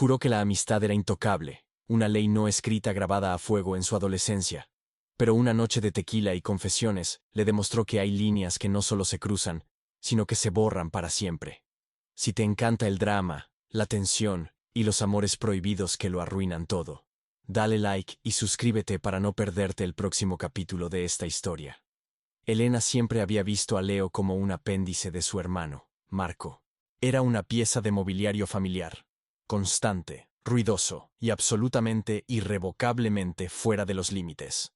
Juró que la amistad era intocable, una ley no escrita grabada a fuego en su adolescencia. Pero una noche de tequila y confesiones le demostró que hay líneas que no solo se cruzan, sino que se borran para siempre. Si te encanta el drama, la tensión y los amores prohibidos que lo arruinan todo, dale like y suscríbete para no perderte el próximo capítulo de esta historia. Elena siempre había visto a Leo como un apéndice de su hermano, Marco. Era una pieza de mobiliario familiar, constante, ruidoso y absolutamente, irrevocablemente fuera de los límites.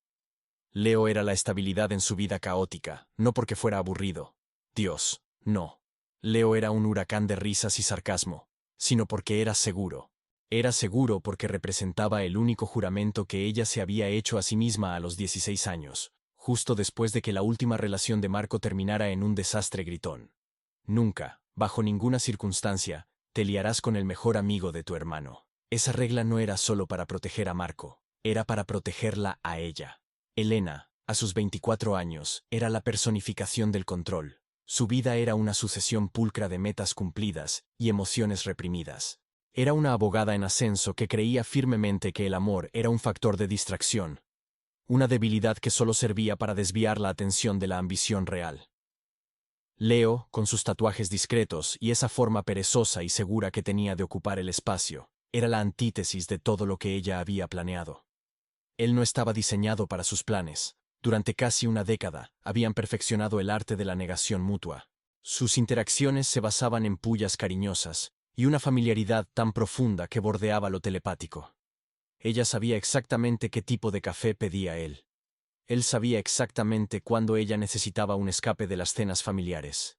Leo era la estabilidad en su vida caótica, no porque fuera aburrido. Dios, no. Leo era un huracán de risas y sarcasmo, sino porque era seguro. Era seguro porque representaba el único juramento que ella se había hecho a sí misma a los 16 años, justo después de que la última relación de Marco terminara en un desastre gritón. Nunca, bajo ninguna circunstancia, te liarás con el mejor amigo de tu hermano. Esa regla no era solo para proteger a Marco, era para protegerla a ella. Elena, a sus 24 años, era la personificación del control. Su vida era una sucesión pulcra de metas cumplidas y emociones reprimidas. Era una abogada en ascenso que creía firmemente que el amor era un factor de distracción, una debilidad que solo servía para desviar la atención de la ambición real. Leo, con sus tatuajes discretos y esa forma perezosa y segura que tenía de ocupar el espacio, era la antítesis de todo lo que ella había planeado. Él no estaba diseñado para sus planes. Durante casi una década, habían perfeccionado el arte de la negación mutua. Sus interacciones se basaban en pullas cariñosas y una familiaridad tan profunda que bordeaba lo telepático. Ella sabía exactamente qué tipo de café pedía él. Él sabía exactamente cuándo ella necesitaba un escape de las cenas familiares.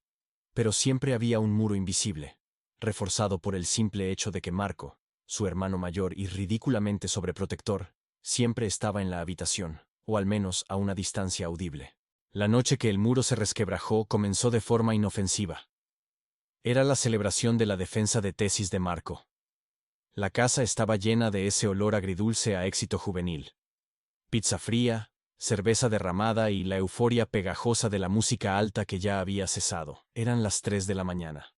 Pero siempre había un muro invisible, reforzado por el simple hecho de que Marco, su hermano mayor y ridículamente sobreprotector, siempre estaba en la habitación, o al menos a una distancia audible. La noche que el muro se resquebrajó comenzó de forma inofensiva. Era la celebración de la defensa de tesis de Marco. La casa estaba llena de ese olor agridulce a éxito juvenil. Pizza fría, cerveza derramada y la euforia pegajosa de la música alta que ya había cesado. Eran las 3 de la mañana.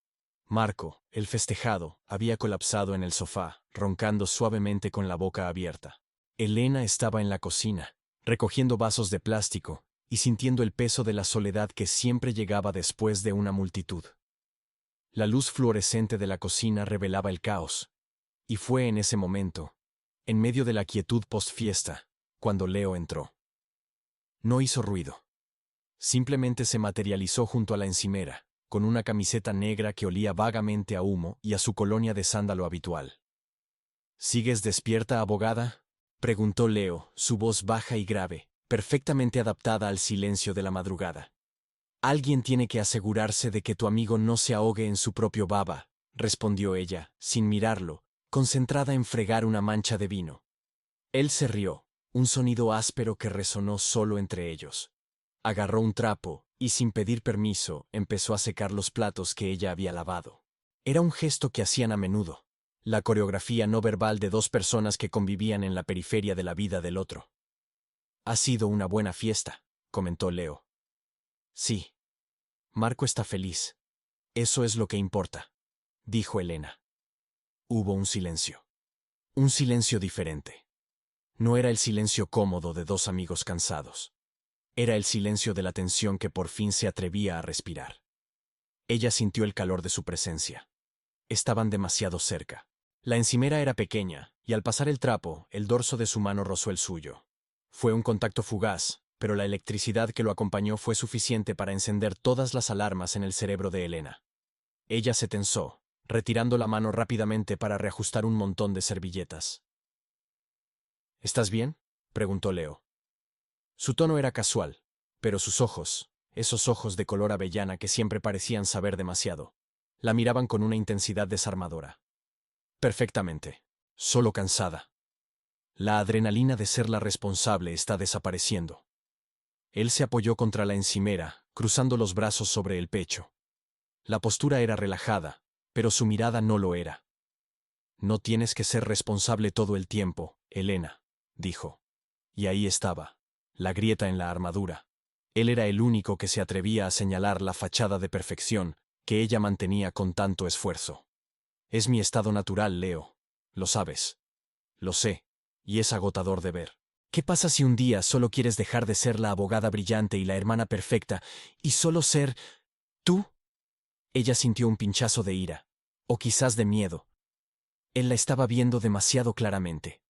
Marco, el festejado, había colapsado en el sofá, roncando suavemente con la boca abierta. Elena estaba en la cocina, recogiendo vasos de plástico y sintiendo el peso de la soledad que siempre llegaba después de una multitud. La luz fluorescente de la cocina revelaba el caos, y fue en ese momento, en medio de la quietud post-fiesta, cuando Leo entró. No hizo ruido. Simplemente se materializó junto a la encimera, con una camiseta negra que olía vagamente a humo y a su colonia de sándalo habitual. ¿Sigues despierta, abogada?, preguntó Leo, su voz baja y grave, perfectamente adaptada al silencio de la madrugada. Alguien tiene que asegurarse de que tu amigo no se ahogue en su propio baba, respondió ella, sin mirarlo, concentrada en fregar una mancha de vino. Él se rió, un sonido áspero que resonó solo entre ellos. Agarró un trapo y, sin pedir permiso, empezó a secar los platos que ella había lavado. Era un gesto que hacían a menudo, la coreografía no verbal de dos personas que convivían en la periferia de la vida del otro. «Ha sido una buena fiesta», comentó Leo. «Sí. Marco está feliz. Eso es lo que importa», dijo Elena. Hubo un silencio. Un silencio diferente. No era el silencio cómodo de dos amigos cansados. Era el silencio de la tensión que por fin se atrevía a respirar. Ella sintió el calor de su presencia. Estaban demasiado cerca. La encimera era pequeña, y al pasar el trapo, el dorso de su mano rozó el suyo. Fue un contacto fugaz, pero la electricidad que lo acompañó fue suficiente para encender todas las alarmas en el cerebro de Elena. Ella se tensó, retirando la mano rápidamente para reajustar un montón de servilletas. «¿Estás bien?», preguntó Leo. Su tono era casual, pero sus ojos, esos ojos de color avellana que siempre parecían saber demasiado, la miraban con una intensidad desarmadora. «Perfectamente. Solo cansada. La adrenalina de ser la responsable está desapareciendo». Él se apoyó contra la encimera, cruzando los brazos sobre el pecho. La postura era relajada, pero su mirada no lo era. «No tienes que ser responsable todo el tiempo, Elena», dijo. Y ahí estaba, la grieta en la armadura. Él era el único que se atrevía a señalar la fachada de perfección que ella mantenía con tanto esfuerzo. «Es mi estado natural, Leo. Lo sabes. Lo sé. Y es agotador de ver. ¿Qué pasa si un día solo quieres dejar de ser la abogada brillante y la hermana perfecta y solo ser tú? Ella sintió un pinchazo de ira, o quizás de miedo. Él la estaba viendo demasiado claramente.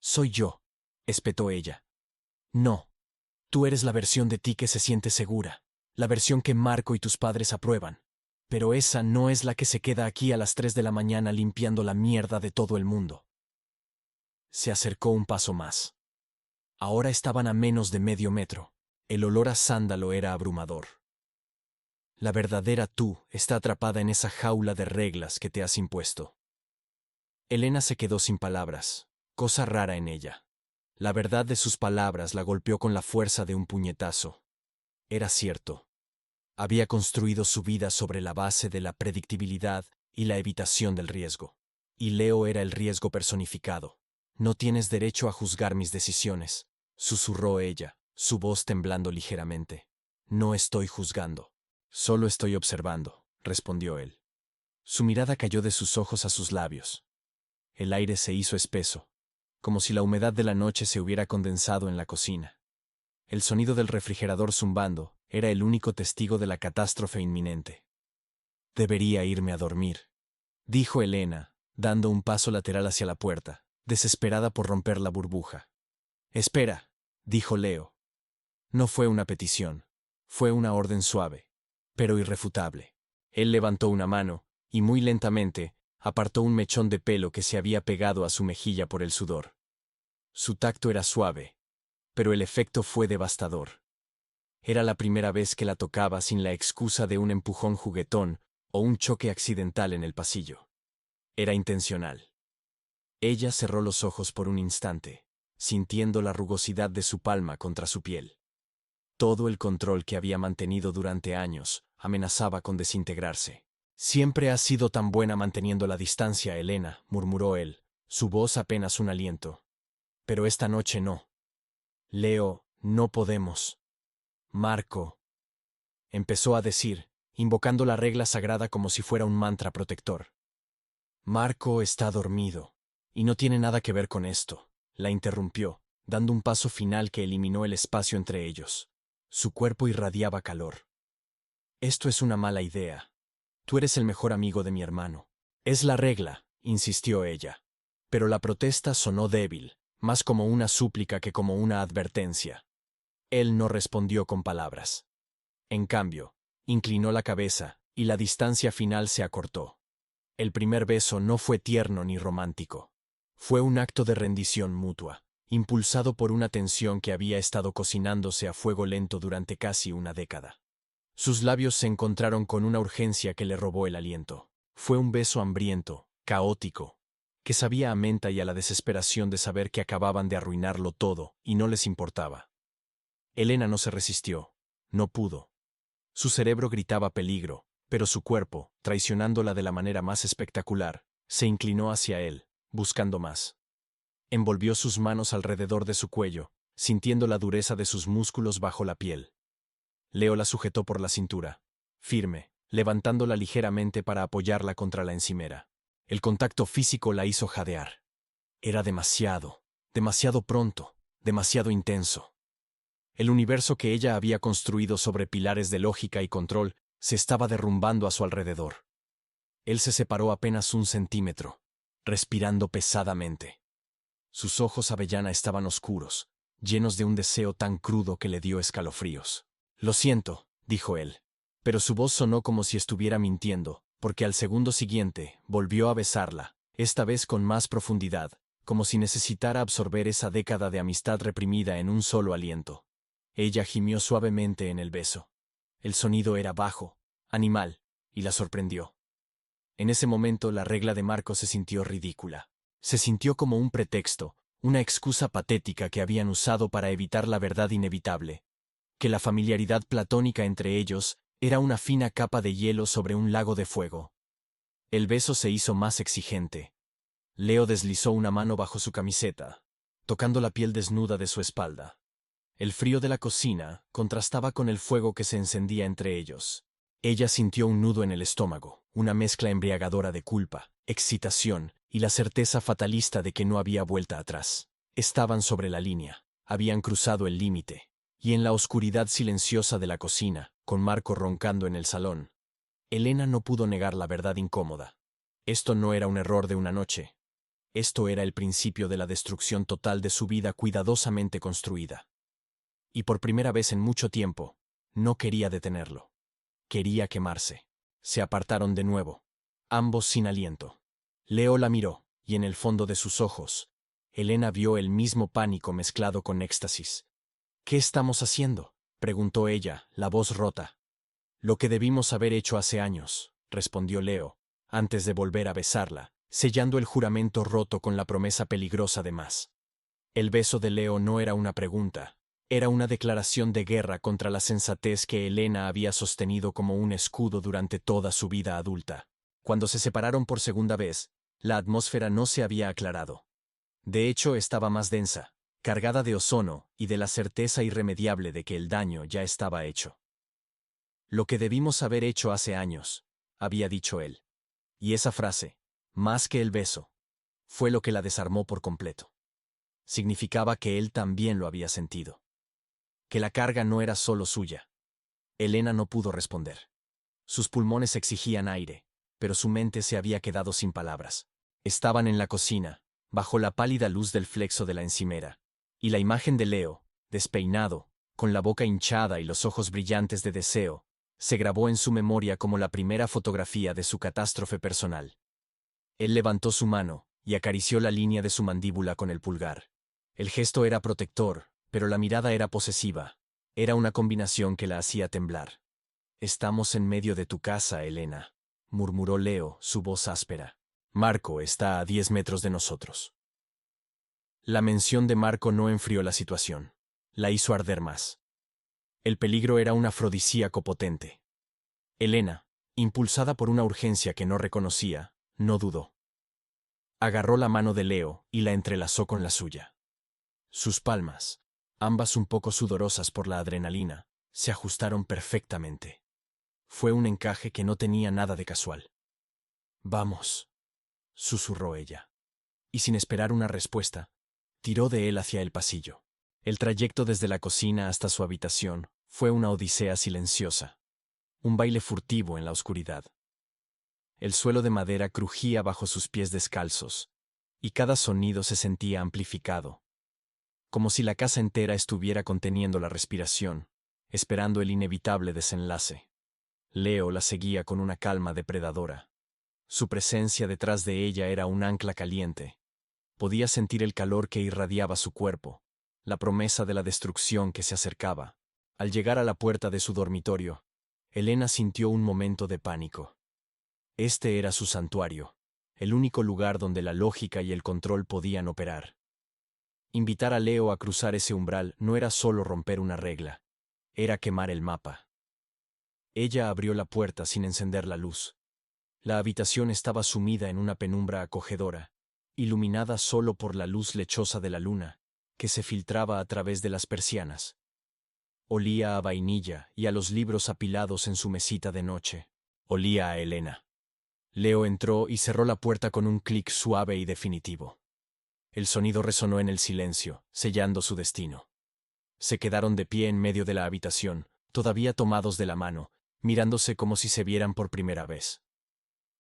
Soy yo, espetó ella. No. Tú eres la versión de ti que se siente segura, la versión que Marco y tus padres aprueban. Pero esa no es la que se queda aquí a las 3 de la mañana limpiando la mierda de todo el mundo. Se acercó un paso más. Ahora estaban a menos de medio metro. El olor a sándalo era abrumador. La verdadera tú está atrapada en esa jaula de reglas que te has impuesto. Elena se quedó sin palabras, cosa rara en ella. La verdad de sus palabras la golpeó con la fuerza de un puñetazo. Era cierto. Había construido su vida sobre la base de la predictibilidad y la evitación del riesgo. Y Leo era el riesgo personificado. No tienes derecho a juzgar mis decisiones, susurró ella, su voz temblando ligeramente. No estoy juzgando. Solo estoy observando, respondió él. Su mirada cayó de sus ojos a sus labios. El aire se hizo espeso, como si la humedad de la noche se hubiera condensado en la cocina. El sonido del refrigerador zumbando era el único testigo de la catástrofe inminente. Debería irme a dormir, dijo Elena, dando un paso lateral hacia la puerta, desesperada por romper la burbuja. Espera, dijo Leo. No fue una petición, fue una orden suave, pero irrefutable. Él levantó una mano, y muy lentamente, apartó un mechón de pelo que se había pegado a su mejilla por el sudor. Su tacto era suave, pero el efecto fue devastador. Era la primera vez que la tocaba sin la excusa de un empujón juguetón o un choque accidental en el pasillo. Era intencional. Ella cerró los ojos por un instante, sintiendo la rugosidad de su palma contra su piel. Todo el control que había mantenido durante años amenazaba con desintegrarse. Siempre has sido tan buena manteniendo la distancia, Elena, murmuró él, su voz apenas un aliento. Pero esta noche no. Leo, no podemos. Marco, empezó a decir, invocando la regla sagrada como si fuera un mantra protector. Marco está dormido, y no tiene nada que ver con esto, la interrumpió, dando un paso final que eliminó el espacio entre ellos. Su cuerpo irradiaba calor. Esto es una mala idea. Tú eres el mejor amigo de mi hermano. Es la regla, insistió ella. Pero la protesta sonó débil, más como una súplica que como una advertencia. Él no respondió con palabras. En cambio, inclinó la cabeza, y la distancia final se acortó. El primer beso no fue tierno ni romántico. Fue un acto de rendición mutua, impulsado por una tensión que había estado cocinándose a fuego lento durante casi una década. Sus labios se encontraron con una urgencia que le robó el aliento. Fue un beso hambriento, caótico, que sabía a menta y a la desesperación de saber que acababan de arruinarlo todo y no les importaba. Elena no se resistió, no pudo. Su cerebro gritaba peligro, pero su cuerpo, traicionándola de la manera más espectacular, se inclinó hacia él, buscando más. Envolvió sus manos alrededor de su cuello, sintiendo la dureza de sus músculos bajo la piel. Leo la sujetó por la cintura, firme, levantándola ligeramente para apoyarla contra la encimera. El contacto físico la hizo jadear. Era demasiado pronto, demasiado intenso. El universo que ella había construido sobre pilares de lógica y control se estaba derrumbando a su alrededor. Él se separó apenas 1 centímetro, respirando pesadamente. Sus ojos avellana estaban oscuros, llenos de un deseo tan crudo que le dio escalofríos. Lo siento, dijo él, pero su voz sonó como si estuviera mintiendo, porque al segundo siguiente volvió a besarla, esta vez con más profundidad, como si necesitara absorber esa década de amistad reprimida en un solo aliento. Ella gimió suavemente en el beso. El sonido era bajo, animal, y la sorprendió. En ese momento la regla de Marco se sintió ridícula. Se sintió como un pretexto, una excusa patética que habían usado para evitar la verdad inevitable. Que la familiaridad platónica entre ellos era una fina capa de hielo sobre un lago de fuego. El beso se hizo más exigente. Leo deslizó una mano bajo su camiseta, tocando la piel desnuda de su espalda. El frío de la cocina contrastaba con el fuego que se encendía entre ellos. Ella sintió un nudo en el estómago, una mezcla embriagadora de culpa, excitación y la certeza fatalista de que no había vuelta atrás. Estaban sobre la línea, habían cruzado el límite, y en la oscuridad silenciosa de la cocina, con Marco roncando en el salón, Elena no pudo negar la verdad incómoda. Esto no era un error de una noche. Esto era el principio de la destrucción total de su vida cuidadosamente construida. Y por primera vez en mucho tiempo, no quería detenerlo. Quería quemarse. Se apartaron de nuevo, ambos sin aliento. Leo la miró, y en el fondo de sus ojos, Elena vio el mismo pánico mezclado con éxtasis. «¿Qué estamos haciendo?», preguntó ella, la voz rota. «Lo que debimos haber hecho hace años», respondió Leo, antes de volver a besarla, sellando el juramento roto con la promesa peligrosa de más. El beso de Leo no era una pregunta, era una declaración de guerra contra la sensatez que Elena había sostenido como un escudo durante toda su vida adulta. Cuando se separaron por segunda vez, la atmósfera no se había aclarado. De hecho, estaba más densa, cargada de ozono y de la certeza irremediable de que el daño ya estaba hecho. «Lo que debimos haber hecho hace años», había dicho él. Y esa frase, más que el beso, fue lo que la desarmó por completo. Significaba que él también lo había sentido. Que la carga no era solo suya. Elena no pudo responder. Sus pulmones exigían aire, pero su mente se había quedado sin palabras. Estaban en la cocina, bajo la pálida luz del flexo de la encimera, y la imagen de Leo, despeinado, con la boca hinchada y los ojos brillantes de deseo, se grabó en su memoria como la primera fotografía de su catástrofe personal. Él levantó su mano y acarició la línea de su mandíbula con el pulgar. El gesto era protector, pero la mirada era posesiva. Era una combinación que la hacía temblar. «Estamos en medio de tu casa, Elena», murmuró Leo, su voz áspera. «Marco está a 10 metros de nosotros». La mención de Marco no enfrió la situación. La hizo arder más. El peligro era un afrodisíaco potente. Elena, impulsada por una urgencia que no reconocía, no dudó. Agarró la mano de Leo y la entrelazó con la suya. Sus palmas, ambas un poco sudorosas por la adrenalina, se ajustaron perfectamente. Fue un encaje que no tenía nada de casual. «Vamos», susurró ella. Y sin esperar una respuesta, tiró de él hacia el pasillo. El trayecto desde la cocina hasta su habitación fue una odisea silenciosa. Un baile furtivo en la oscuridad. El suelo de madera crujía bajo sus pies descalzos, y cada sonido se sentía amplificado, como si la casa entera estuviera conteniendo la respiración, esperando el inevitable desenlace. Leo la seguía con una calma depredadora. Su presencia detrás de ella era un ancla caliente. Podía sentir el calor que irradiaba su cuerpo, la promesa de la destrucción que se acercaba. Al llegar a la puerta de su dormitorio, Elena sintió un momento de pánico. Este era su santuario, el único lugar donde la lógica y el control podían operar. Invitar a Leo a cruzar ese umbral no era solo romper una regla, era quemar el mapa. Ella abrió la puerta sin encender la luz. La habitación estaba sumida en una penumbra acogedora, iluminada solo por la luz lechosa de la luna, que se filtraba a través de las persianas. Olía a vainilla y a los libros apilados en su mesita de noche. Olía a Elena. Leo entró y cerró la puerta con un clic suave y definitivo. El sonido resonó en el silencio, sellando su destino. Se quedaron de pie en medio de la habitación, todavía tomados de la mano, mirándose como si se vieran por primera vez.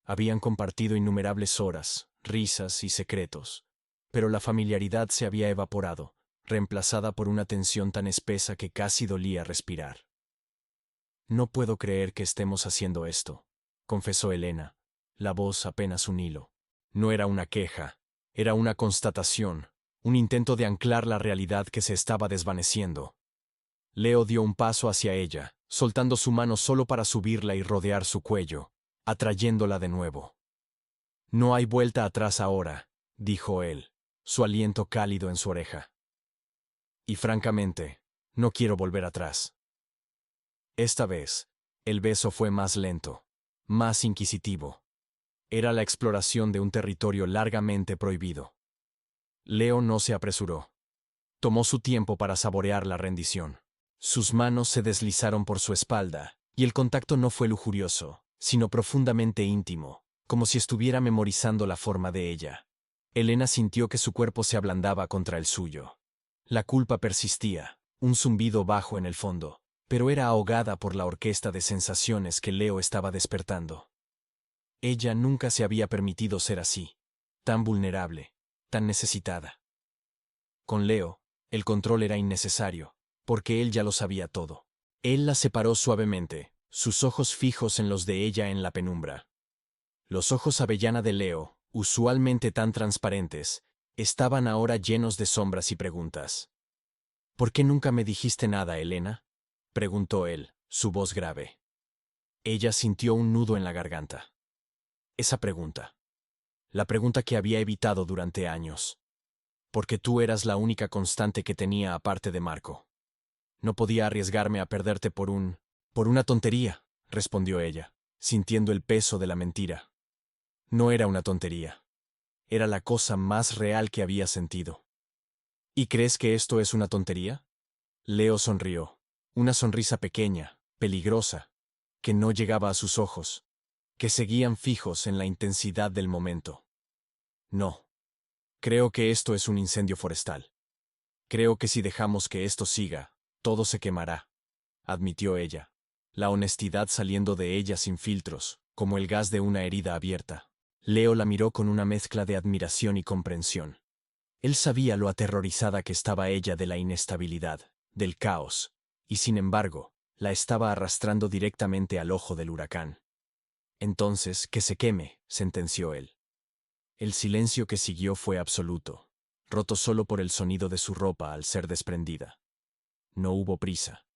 Habían compartido innumerables horas, risas y secretos, pero la familiaridad se había evaporado, reemplazada por una tensión tan espesa que casi dolía respirar. «No puedo creer que estemos haciendo esto», confesó Elena, la voz apenas un hilo. No era una queja, era una constatación, un intento de anclar la realidad que se estaba desvaneciendo. Leo dio un paso hacia ella, soltando su mano solo para subirla y rodear su cuello, atrayéndola de nuevo. «No hay vuelta atrás ahora», dijo él, su aliento cálido en su oreja. «Y francamente, no quiero volver atrás». Esta vez, el beso fue más lento, más inquisitivo. Era la exploración de un territorio largamente prohibido. Leo no se apresuró. Tomó su tiempo para saborear la rendición. Sus manos se deslizaron por su espalda, y el contacto no fue lujurioso, sino profundamente íntimo. como si estuviera memorizando la forma de ella. Elena sintió que su cuerpo se ablandaba contra el suyo. La culpa persistía, un zumbido bajo en el fondo, pero era ahogada por la orquesta de sensaciones que Leo estaba despertando. Ella nunca se había permitido ser así, tan vulnerable, tan necesitada. Con Leo, el control era innecesario, porque él ya lo sabía todo. Él la separó suavemente, sus ojos fijos en los de ella en la penumbra. Los ojos avellana de Leo, usualmente tan transparentes, estaban ahora llenos de sombras y preguntas. ¿Por qué nunca me dijiste nada, Elena?, preguntó él, su voz grave. Ella sintió un nudo en la garganta. Esa pregunta. La pregunta que había evitado durante años. Porque tú eras la única constante que tenía aparte de Marco. No podía arriesgarme a perderte por una tontería, respondió ella, sintiendo el peso de la mentira. No era una tontería. Era la cosa más real que había sentido. ¿Y crees que esto es una tontería? Leo sonrió. Una sonrisa pequeña, peligrosa, que no llegaba a sus ojos, que seguían fijos en la intensidad del momento. No. Creo que esto es un incendio forestal. Creo que si dejamos que esto siga, todo se quemará, admitió ella, la honestidad saliendo de ella sin filtros, como el gas de una herida abierta. Leo la miró con una mezcla de admiración y comprensión. Él sabía lo aterrorizada que estaba ella de la inestabilidad, del caos, y sin embargo, la estaba arrastrando directamente al ojo del huracán. Entonces, que se queme, sentenció él. El silencio que siguió fue absoluto, roto solo por el sonido de su ropa al ser desprendida. No hubo prisa,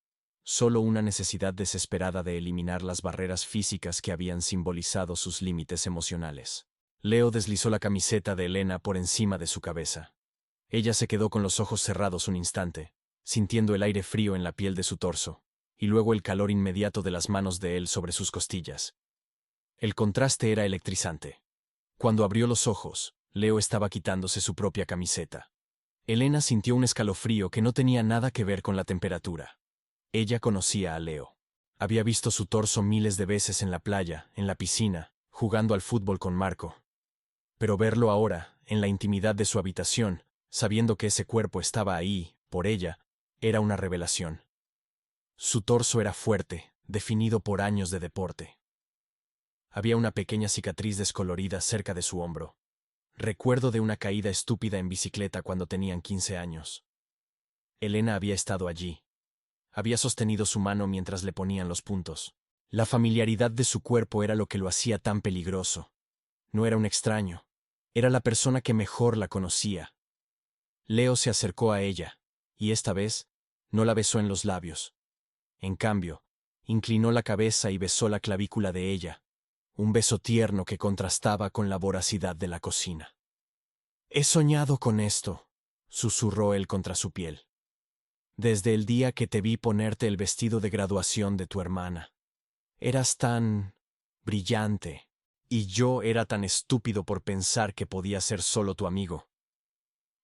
solo una necesidad desesperada de eliminar las barreras físicas que habían simbolizado sus límites emocionales. Leo deslizó la camiseta de Elena por encima de su cabeza. Ella se quedó con los ojos cerrados un instante, sintiendo el aire frío en la piel de su torso, y luego el calor inmediato de las manos de él sobre sus costillas. El contraste era electrizante. Cuando abrió los ojos, Leo estaba quitándose su propia camiseta. Elena sintió un escalofrío que no tenía nada que ver con la temperatura. Ella conocía a Leo. Había visto su torso miles de veces en la playa, en la piscina, jugando al fútbol con Marco. Pero verlo ahora, en la intimidad de su habitación, sabiendo que ese cuerpo estaba ahí, por ella, era una revelación. Su torso era fuerte, definido por años de deporte. Había una pequeña cicatriz descolorida cerca de su hombro. Recuerdo de una caída estúpida en bicicleta cuando tenían 15 años. Elena había estado allí. Había sostenido su mano mientras le ponían los puntos. La familiaridad de su cuerpo era lo que lo hacía tan peligroso. No era un extraño. Era la persona que mejor la conocía. Leo se acercó a ella, y esta vez, no la besó en los labios. En cambio, inclinó la cabeza y besó la clavícula de ella, un beso tierno que contrastaba con la voracidad de la cocina. «He soñado con esto», susurró él contra su piel. «Desde el día que te vi ponerte el vestido de graduación de tu hermana. Eras tan brillante, y yo era tan estúpido por pensar que podía ser solo tu amigo».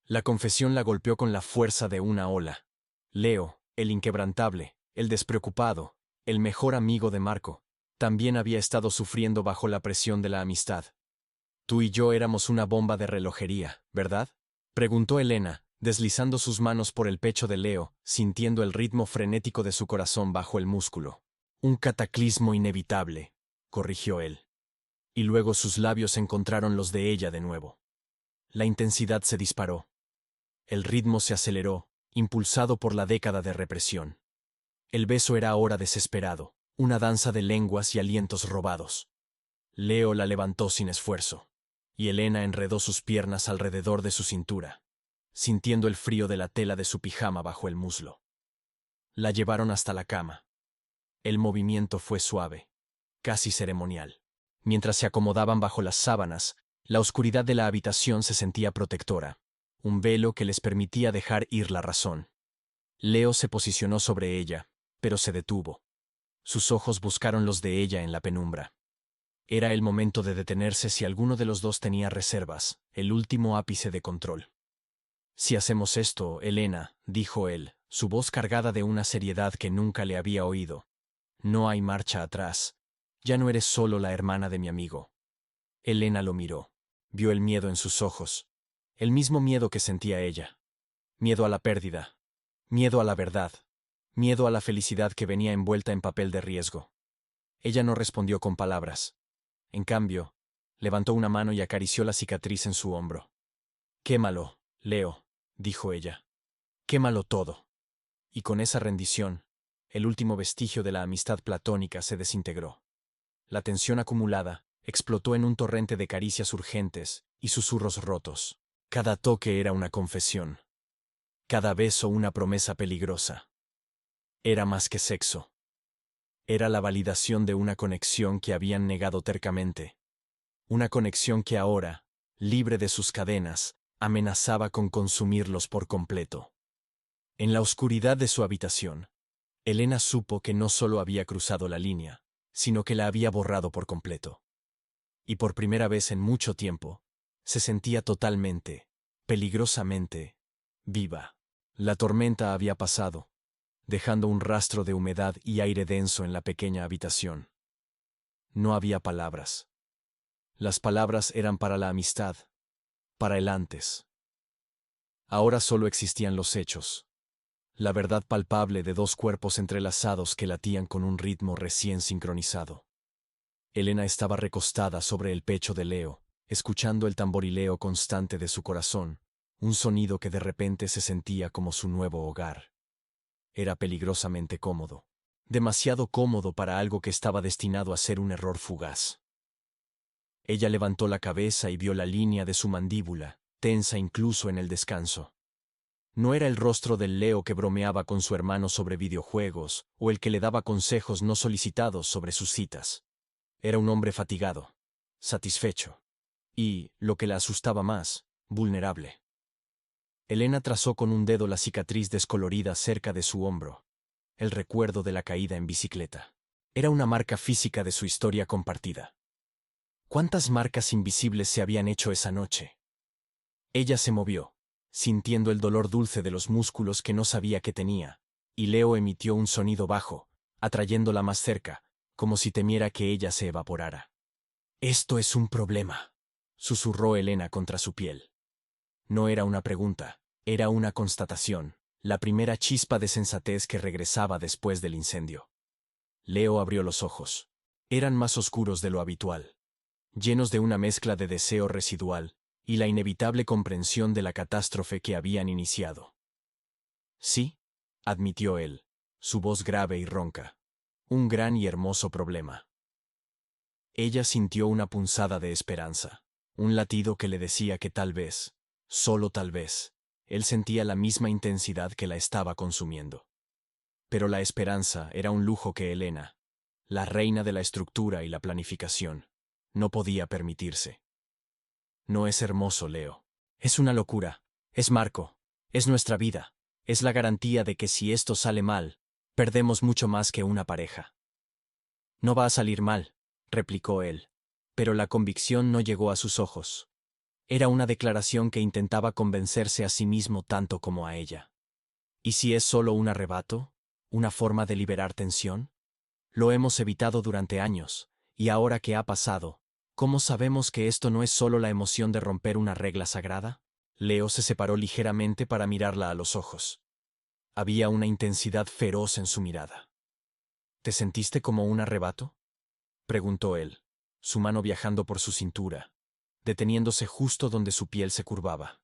La confesión la golpeó con la fuerza de una ola. Leo, el inquebrantable, el despreocupado, el mejor amigo de Marco, también había estado sufriendo bajo la presión de la amistad. «Tú y yo éramos una bomba de relojería, ¿verdad?», preguntó Elena, deslizando sus manos por el pecho de Leo, sintiendo el ritmo frenético de su corazón bajo el músculo. «Un cataclismo inevitable», corrigió él. Y luego sus labios encontraron los de ella de nuevo. La intensidad se disparó. El ritmo se aceleró, impulsado por la década de represión. El beso era ahora desesperado, una danza de lenguas y alientos robados. Leo la levantó sin esfuerzo, y Elena enredó sus piernas alrededor de su cintura, sintiendo el frío de la tela de su pijama bajo el muslo. La llevaron hasta la cama. El movimiento fue suave, casi ceremonial. Mientras se acomodaban bajo las sábanas, la oscuridad de la habitación se sentía protectora, un velo que les permitía dejar ir la razón. Leo se posicionó sobre ella, pero se detuvo. Sus ojos buscaron los de ella en la penumbra. Era el momento de detenerse si alguno de los dos tenía reservas, el último ápice de control. «Si hacemos esto, Elena», dijo él, su voz cargada de una seriedad que nunca le había oído, «no hay marcha atrás. Ya no eres solo la hermana de mi amigo. Elena lo miró. Vio el miedo en sus ojos. El mismo miedo que sentía ella. Miedo a la pérdida. Miedo a la verdad. Miedo a la felicidad que venía envuelta en papel de riesgo. Ella no respondió con palabras. En cambio, levantó una mano y acarició la cicatriz en su hombro. «Quémalo, Leo», dijo ella. «Quémalo todo». Y con esa rendición, el último vestigio de la amistad platónica se desintegró. La tensión acumulada explotó en un torrente de caricias urgentes y susurros rotos. Cada toque era una confesión. Cada beso una promesa peligrosa. Era más que sexo. Era la validación de una conexión que habían negado tercamente. Una conexión que ahora, libre de sus cadenas, amenazaba con consumirlos por completo. En la oscuridad de su habitación, Elena supo que no solo había cruzado la línea, sino que la había borrado por completo. Y por primera vez en mucho tiempo, se sentía totalmente, peligrosamente, viva. La tormenta había pasado, dejando un rastro de humedad y aire denso en la pequeña habitación. No había palabras. Las palabras eran para la amistad, para el antes. Ahora solo existían los hechos. La verdad palpable de dos cuerpos entrelazados que latían con un ritmo recién sincronizado. Elena estaba recostada sobre el pecho de Leo, escuchando el tamborileo constante de su corazón, un sonido que de repente se sentía como su nuevo hogar. Era peligrosamente cómodo. Demasiado cómodo para algo que estaba destinado a ser un error fugaz. Ella levantó la cabeza y vio la línea de su mandíbula, tensa incluso en el descanso. No era el rostro del Leo que bromeaba con su hermano sobre videojuegos, o el que le daba consejos no solicitados sobre sus citas. Era un hombre fatigado, satisfecho, y, lo que la asustaba más, vulnerable. Elena trazó con un dedo la cicatriz descolorida cerca de su hombro, el recuerdo de la caída en bicicleta. Era una marca física de su historia compartida. ¿Cuántas marcas invisibles se habían hecho esa noche? Ella se movió, sintiendo el dolor dulce de los músculos que no sabía que tenía, y Leo emitió un sonido bajo, atrayéndola más cerca, como si temiera que ella se evaporara. «Esto es un problema», susurró Elena contra su piel. No era una pregunta, era una constatación, la primera chispa de sensatez que regresaba después del incendio. Leo abrió los ojos. Eran más oscuros de lo habitual, llenos de una mezcla de deseo residual y la inevitable comprensión de la catástrofe que habían iniciado. «Sí», admitió él, su voz grave y ronca. «Un gran y hermoso problema». Ella sintió una punzada de esperanza, un latido que le decía que tal vez, solo tal vez, él sentía la misma intensidad que la estaba consumiendo. Pero la esperanza era un lujo que Elena, la reina de la estructura y la planificación, no podía permitirse. «No es hermoso, Leo. Es una locura. Es Marco. Es nuestra vida. Es la garantía de que si esto sale mal, perdemos mucho más que una pareja». «No va a salir mal», replicó él, pero la convicción no llegó a sus ojos. Era una declaración que intentaba convencerse a sí mismo tanto como a ella. ¿Y si es solo un arrebato? ¿Una forma de liberar tensión? Lo hemos evitado durante años, y ahora que ha pasado, ¿cómo sabemos que esto no es solo la emoción de romper una regla sagrada? Leo se separó ligeramente para mirarla a los ojos. Había una intensidad feroz en su mirada. «¿Te sentiste como un arrebato?», preguntó él, su mano viajando por su cintura, deteniéndose justo donde su piel se curvaba.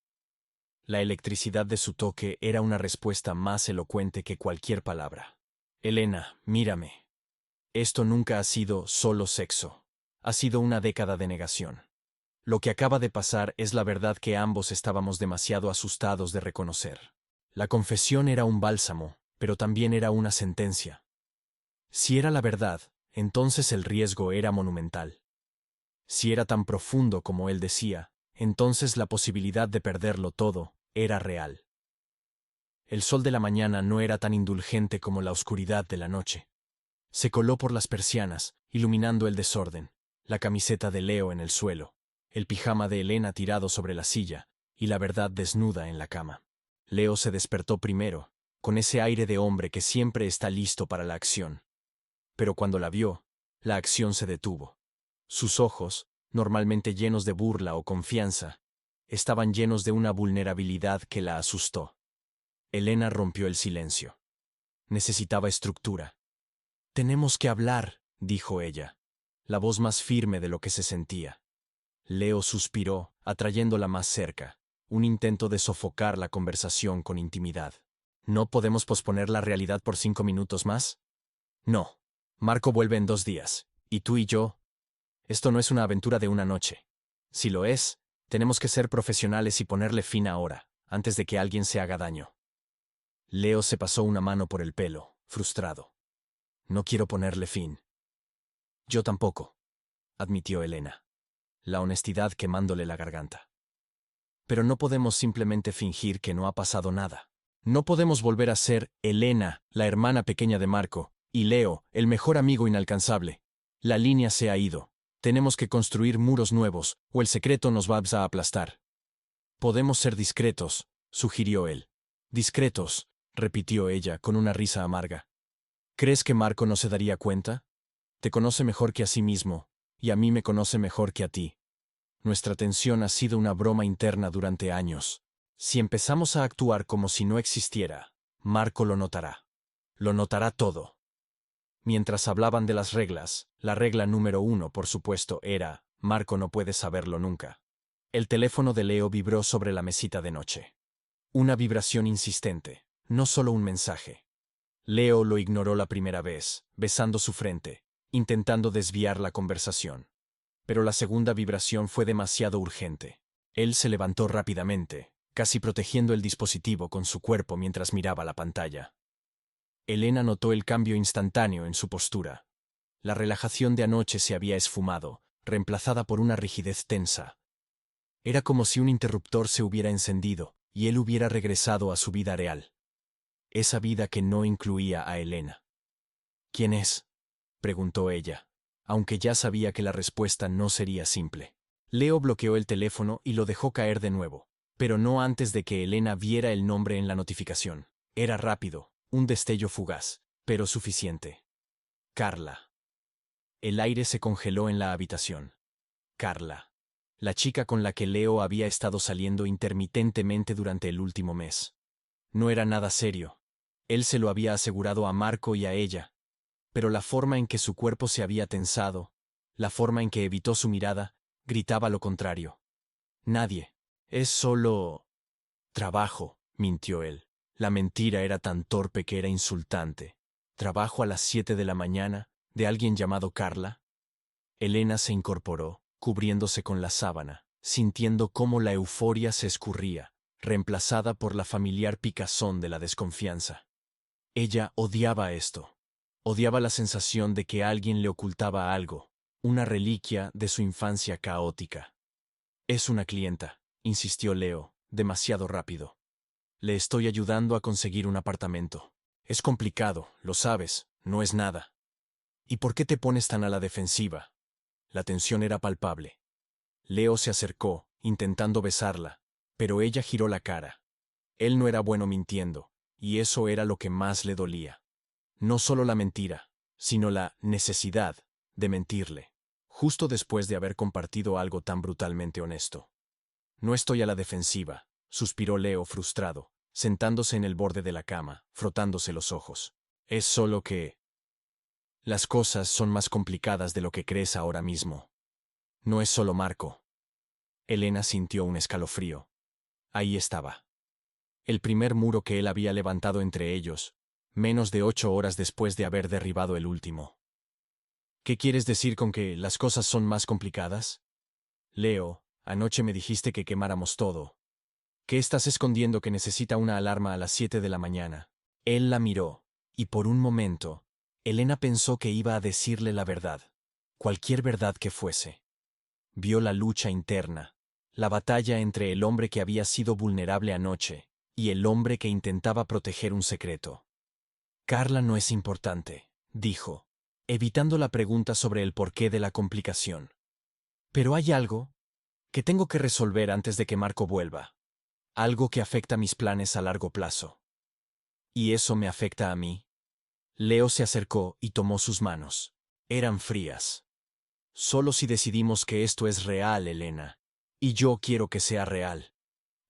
La electricidad de su toque era una respuesta más elocuente que cualquier palabra. «Elena, mírame. Esto nunca ha sido solo sexo. Ha sido una década de negación. Lo que acaba de pasar es la verdad que ambos estábamos demasiado asustados de reconocer. La confesión era un bálsamo, pero también era una sentencia. Si era la verdad, entonces el riesgo era monumental. Si era tan profundo como él decía, entonces la posibilidad de perderlo todo era real. El sol de la mañana no era tan indulgente como la oscuridad de la noche. Se coló por las persianas, iluminando el desorden, la camiseta de Leo en el suelo, el pijama de Elena tirado sobre la silla, y la verdad desnuda en la cama. Leo se despertó primero, con ese aire de hombre que siempre está listo para la acción. Pero cuando la vio, la acción se detuvo. Sus ojos, normalmente llenos de burla o confianza, estaban llenos de una vulnerabilidad que la asustó. Elena rompió el silencio. Necesitaba estructura. «Tenemos que hablar», dijo ella, la voz más firme de lo que se sentía. Leo suspiró, atrayéndola más cerca, un intento de sofocar la conversación con intimidad. «¿No podemos posponer la realidad por 5 minutos más?» «No. Marco vuelve en 2 días. Y tú y yo. Esto no es una aventura de una noche. Si lo es, tenemos que ser profesionales y ponerle fin ahora, antes de que alguien se haga daño». Leo se pasó una mano por el pelo, frustrado. «No quiero ponerle fin». «Yo tampoco», admitió Elena, la honestidad quemándole la garganta. «Pero no podemos simplemente fingir que no ha pasado nada. No podemos volver a ser Elena, la hermana pequeña de Marco, y Leo, el mejor amigo inalcanzable. La línea se ha ido. Tenemos que construir muros nuevos, o el secreto nos va a aplastar». «Podemos ser discretos», sugirió él. «Discretos», repitió ella con una risa amarga. «¿Crees que Marco no se daría cuenta? Te conoce mejor que a sí mismo, y a mí me conoce mejor que a ti. Nuestra tensión ha sido una broma interna durante años. Si empezamos a actuar como si no existiera, Marco lo notará. Lo notará todo». Mientras hablaban de las reglas, la regla número 1, por supuesto, era: Marco no puede saberlo nunca. El teléfono de Leo vibró sobre la mesita de noche. Una vibración insistente, no solo un mensaje. Leo lo ignoró la primera vez, besando su frente, intentando desviar la conversación. Pero la segunda vibración fue demasiado urgente. Él se levantó rápidamente, casi protegiendo el dispositivo con su cuerpo mientras miraba la pantalla. Elena notó el cambio instantáneo en su postura. La relajación de anoche se había esfumado, reemplazada por una rigidez tensa. Era como si un interruptor se hubiera encendido, y él hubiera regresado a su vida real. Esa vida que no incluía a Elena. «¿Quién es?», preguntó ella, aunque ya sabía que la respuesta no sería simple. Leo bloqueó el teléfono y lo dejó caer de nuevo, pero no antes de que Elena viera el nombre en la notificación. Era rápido, un destello fugaz, pero suficiente. Carla. El aire se congeló en la habitación. Carla. La chica con la que Leo había estado saliendo intermitentemente durante el último mes. No era nada serio. Él se lo había asegurado a Marco y a ella. Pero la forma en que su cuerpo se había tensado, la forma en que evitó su mirada, gritaba lo contrario. «Nadie. Es solo trabajo», mintió él. La mentira era tan torpe que era insultante. «¿Trabajo a las 7 de la mañana? ¿De alguien llamado Carla?». Elena se incorporó, cubriéndose con la sábana, sintiendo cómo la euforia se escurría, reemplazada por la familiar picazón de la desconfianza. Ella odiaba esto. Odiaba la sensación de que alguien le ocultaba algo, una reliquia de su infancia caótica. «Es una clienta», insistió Leo, demasiado rápido. «Le estoy ayudando a conseguir un apartamento. Es complicado, lo sabes, no es nada». «¿Y por qué te pones tan a la defensiva?». La tensión era palpable. Leo se acercó, intentando besarla, pero ella giró la cara. Él no era bueno mintiendo, y eso era lo que más le dolía. No solo la mentira, sino la necesidad de mentirle, justo después de haber compartido algo tan brutalmente honesto. «No estoy a la defensiva», suspiró Leo frustrado, sentándose en el borde de la cama, frotándose los ojos. «Es solo que las cosas son más complicadas de lo que crees ahora mismo. No es solo Marco». Elena sintió un escalofrío. Ahí estaba. El primer muro que él había levantado entre ellos, menos de 8 horas después de haber derribado el último. «¿Qué quieres decir con que las cosas son más complicadas?». «Leo, anoche me dijiste que quemáramos todo. ¿Qué estás escondiendo que necesita una alarma a las 7 de la mañana?» Él la miró, y por un momento, Elena pensó que iba a decirle la verdad, cualquier verdad que fuese. Vio la lucha interna, la batalla entre el hombre que había sido vulnerable anoche y el hombre que intentaba proteger un secreto. «Carla no es importante», dijo, evitando la pregunta sobre el porqué de la complicación. «Pero hay algo que tengo que resolver antes de que Marco vuelva. Algo que afecta mis planes a largo plazo». «¿Y eso me afecta a mí?». Leo se acercó y tomó sus manos. Eran frías. Solo si decidimos que esto es real, Elena. Y yo quiero que sea real.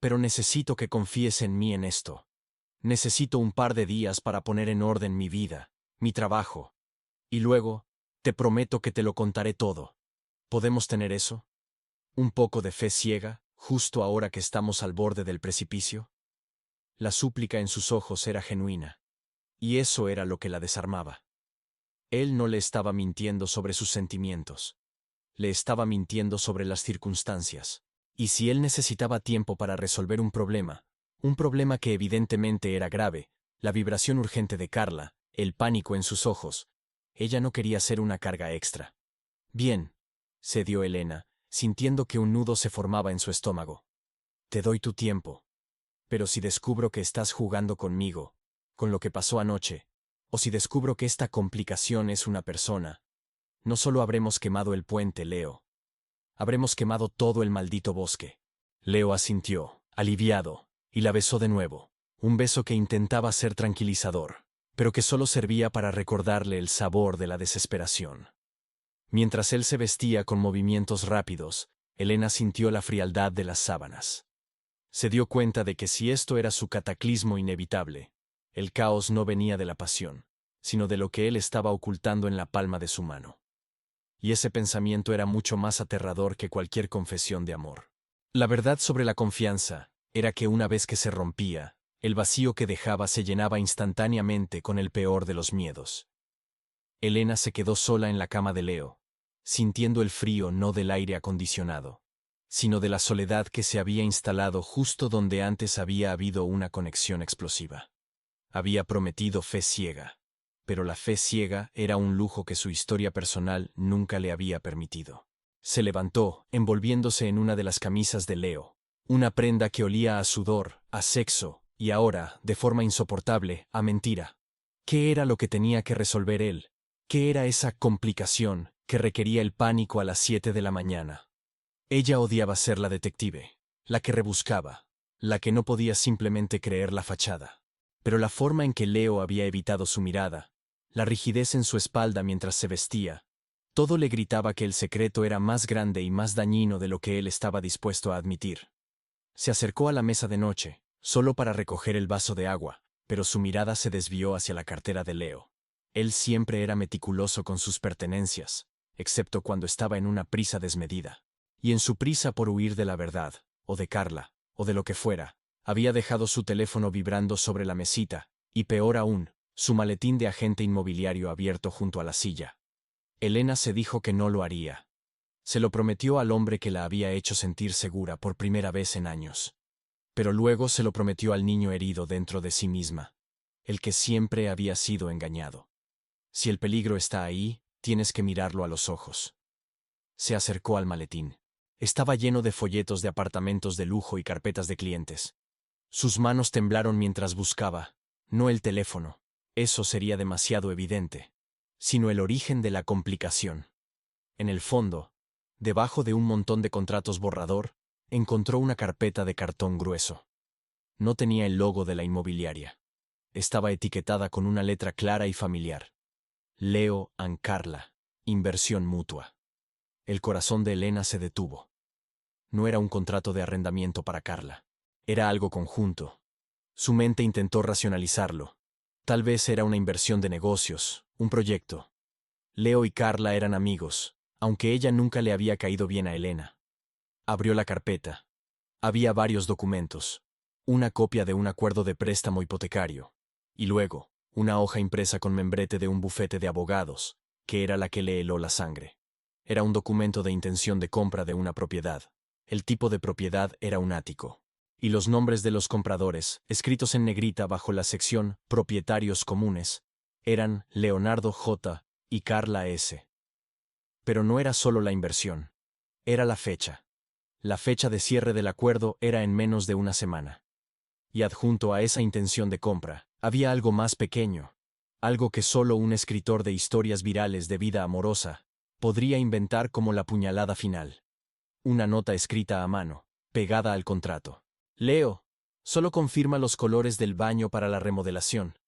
Pero necesito que confíes en mí en esto. Necesito un par de días para poner en orden mi vida, mi trabajo. Y luego, te prometo que te lo contaré todo. ¿Podemos tener eso? ¿Un poco de fe ciega, justo ahora que estamos al borde del precipicio? La súplica en sus ojos era genuina. Y eso era lo que la desarmaba. Él no le estaba mintiendo sobre sus sentimientos. Le estaba mintiendo sobre las circunstancias. Y si él necesitaba tiempo para resolver un problema que evidentemente era grave, la vibración urgente de Carla, el pánico en sus ojos, ella no quería ser una carga extra. Bien, cedió Elena, sintiendo que un nudo se formaba en su estómago. Te doy tu tiempo. Pero si descubro que estás jugando conmigo, con lo que pasó anoche, o si descubro que esta complicación es una persona, no solo habremos quemado el puente, Leo. Habremos quemado todo el maldito bosque. Leo asintió, aliviado, y la besó de nuevo. Un beso que intentaba ser tranquilizador, pero que solo servía para recordarle el sabor de la desesperación. Mientras él se vestía con movimientos rápidos, Elena sintió la frialdad de las sábanas. Se dio cuenta de que si esto era su cataclismo inevitable, el caos no venía de la pasión, sino de lo que él estaba ocultando en la palma de su mano. Y ese pensamiento era mucho más aterrador que cualquier confesión de amor. La verdad sobre la confianza era que una vez que se rompía, el vacío que dejaba se llenaba instantáneamente con el peor de los miedos. Elena se quedó sola en la cama de Leo, sintiendo el frío no del aire acondicionado, sino de la soledad que se había instalado justo donde antes había habido una conexión explosiva. Había prometido fe ciega, pero la fe ciega era un lujo que su historia personal nunca le había permitido. Se levantó, envolviéndose en una de las camisas de Leo, una prenda que olía a sudor, a sexo, y ahora, de forma insoportable, a mentira. ¿Qué era lo que tenía que resolver él? ¿Qué era esa complicación que requería el pánico a las 7 de la mañana? Ella odiaba ser la detective, la que rebuscaba, la que no podía simplemente creer la fachada. Pero la forma en que Leo había evitado su mirada, la rigidez en su espalda mientras se vestía, todo le gritaba que el secreto era más grande y más dañino de lo que él estaba dispuesto a admitir. Se acercó a la mesa de noche, solo para recoger el vaso de agua, pero su mirada se desvió hacia la cartera de Leo. Él siempre era meticuloso con sus pertenencias, excepto cuando estaba en una prisa desmedida. Y en su prisa por huir de la verdad, o de Carla, o de lo que fuera, había dejado su teléfono vibrando sobre la mesita, y peor aún, su maletín de agente inmobiliario abierto junto a la silla. Elena se dijo que no lo haría. Se lo prometió al hombre que la había hecho sentir segura por primera vez en años. Pero luego se lo prometió al niño herido dentro de sí misma, el que siempre había sido engañado. Si el peligro está ahí, tienes que mirarlo a los ojos. Se acercó al maletín. Estaba lleno de folletos de apartamentos de lujo y carpetas de clientes. Sus manos temblaron mientras buscaba, no el teléfono, eso sería demasiado evidente, sino el origen de la complicación. En el fondo, debajo de un montón de contratos borrador, encontró una carpeta de cartón grueso. No tenía el logo de la inmobiliaria. Estaba etiquetada con una letra clara y familiar. Leo and Carla, inversión mutua. El corazón de Elena se detuvo. No era un contrato de arrendamiento para Carla. Era algo conjunto. Su mente intentó racionalizarlo. Tal vez era una inversión de negocios, un proyecto. Leo y Carla eran amigos, aunque ella nunca le había caído bien a Elena. Abrió la carpeta. Había varios documentos. Una copia de un acuerdo de préstamo hipotecario. Y luego, una hoja impresa con membrete de un bufete de abogados, que era la que le heló la sangre. Era un documento de intención de compra de una propiedad. El tipo de propiedad era un ático. Y los nombres de los compradores, escritos en negrita bajo la sección Propietarios Comunes, eran Leonardo J. y Carla S. Pero no era solo la inversión. Era la fecha. La fecha de cierre del acuerdo era en menos de una semana. Y adjunto a esa intención de compra, había algo más pequeño, algo que solo un escritor de historias virales de vida amorosa podría inventar como la puñalada final. Una nota escrita a mano, pegada al contrato. Leo, solo confirma los colores del baño para la remodelación.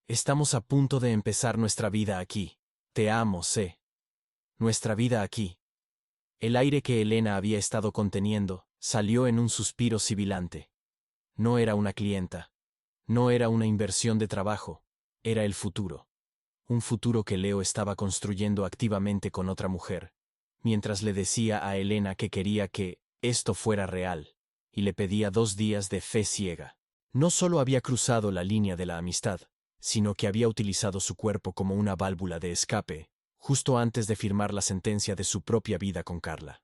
Estamos a punto de empezar nuestra vida aquí. Te amo, C. Nuestra vida aquí. El aire que Elena había estado conteniendo salió en un suspiro sibilante. No era una clienta. No era una inversión de trabajo. Era el futuro. Un futuro que Leo estaba construyendo activamente con otra mujer, mientras le decía a Elena que quería que esto fuera real, y le pedía 2 días de fe ciega. No solo había cruzado la línea de la amistad, sino que había utilizado su cuerpo como una válvula de escape, justo antes de firmar la sentencia de su propia vida con Carla.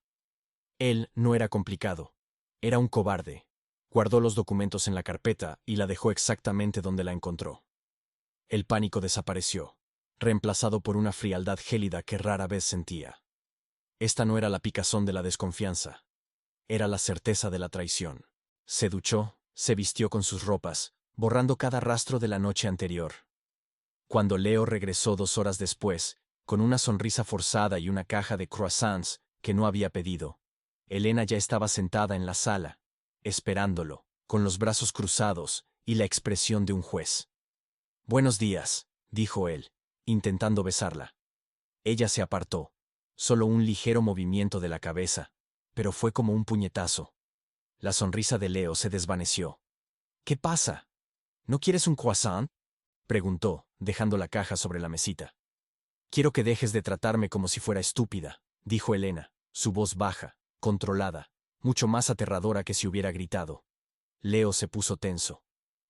Él no era complicado. Era un cobarde. Guardó los documentos en la carpeta y la dejó exactamente donde la encontró. El pánico desapareció, reemplazado por una frialdad gélida que rara vez sentía. Esta no era la picazón de la desconfianza. Era la certeza de la traición. Se duchó, se vistió con sus ropas, borrando cada rastro de la noche anterior. Cuando Leo regresó 2 horas después, con una sonrisa forzada y una caja de croissants que no había pedido, Elena ya estaba sentada en la sala, esperándolo, con los brazos cruzados y la expresión de un juez. «Buenos días», dijo él, intentando besarla. Ella se apartó, solo un ligero movimiento de la cabeza, pero fue como un puñetazo. La sonrisa de Leo se desvaneció. «¿Qué pasa? ¿No quieres un croissant?», preguntó, dejando la caja sobre la mesita. «Quiero que dejes de tratarme como si fuera estúpida», dijo Elena, su voz baja, controlada, mucho más aterradora que si hubiera gritado. Leo se puso tenso.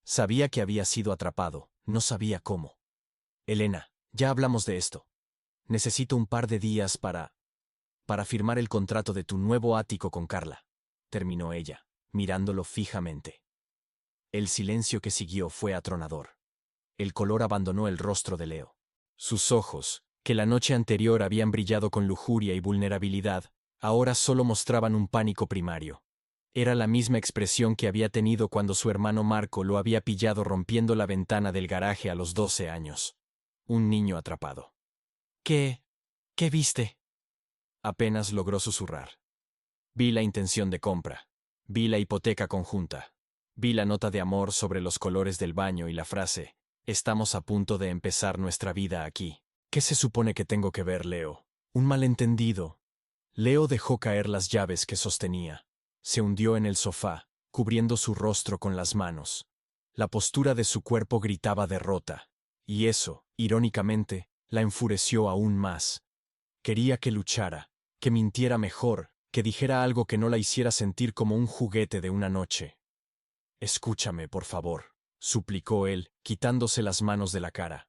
Sabía que había sido atrapado, no sabía cómo. «Elena, ya hablamos de esto. Necesito un par de días para firmar el contrato de tu nuevo ático con Carla», terminó ella, mirándolo fijamente. El silencio que siguió fue atronador. El color abandonó el rostro de Leo. Sus ojos, que la noche anterior habían brillado con lujuria y vulnerabilidad, ahora solo mostraban un pánico primario. Era la misma expresión que había tenido cuando su hermano Marco lo había pillado rompiendo la ventana del garaje a los 12 años. Un niño atrapado. «¿Qué? ¿Qué viste?», apenas logró susurrar. «Vi la intención de compra. Vi la hipoteca conjunta. Vi la nota de amor sobre los colores del baño y la frase: estamos a punto de empezar nuestra vida aquí. ¿Qué se supone que tengo que ver, Leo? Un malentendido». Leo dejó caer las llaves que sostenía. Se hundió en el sofá, cubriendo su rostro con las manos. La postura de su cuerpo gritaba derrota, y eso, irónicamente, la enfureció aún más. Quería que luchara, que mintiera mejor, que dijera algo que no la hiciera sentir como un juguete de una noche. «Escúchame, por favor», suplicó él, quitándose las manos de la cara.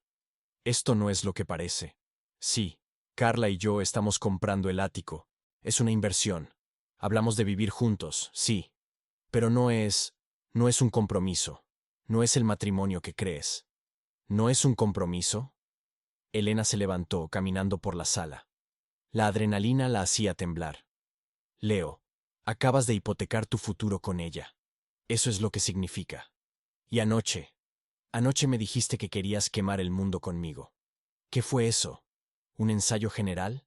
«Esto no es lo que parece. Sí, Carla y yo estamos comprando el ático. Es una inversión. Hablamos de vivir juntos, sí. Pero no es un compromiso. No es el matrimonio que crees». «¿No es un compromiso?». Elena se levantó, caminando por la sala. La adrenalina la hacía temblar. «Leo, acabas de hipotecar tu futuro con ella. Eso es lo que significa. Y anoche me dijiste que querías quemar el mundo conmigo. ¿Qué fue eso? ¿Un ensayo general?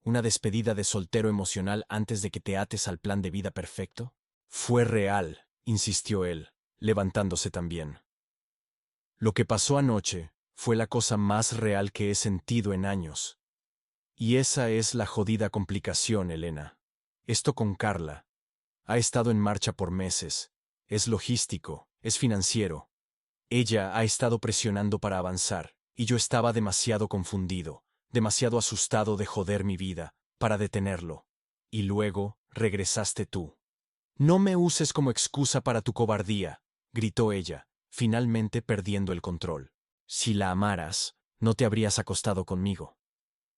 ¿Una despedida de soltero emocional antes de que te ates al plan de vida perfecto?». «Fue real», insistió él, levantándose también. «Lo que pasó anoche fue la cosa más real que he sentido en años. Y esa es la jodida complicación, Elena. Esto con Carla ha estado en marcha por meses. Es logístico, es financiero. Ella ha estado presionando para avanzar, y yo estaba demasiado confundido, demasiado asustado de joder mi vida, para detenerlo. Y luego regresaste tú. «No me uses como excusa para tu cobardía», gritó ella, finalmente perdiendo el control. «Si la amaras, no te habrías acostado conmigo.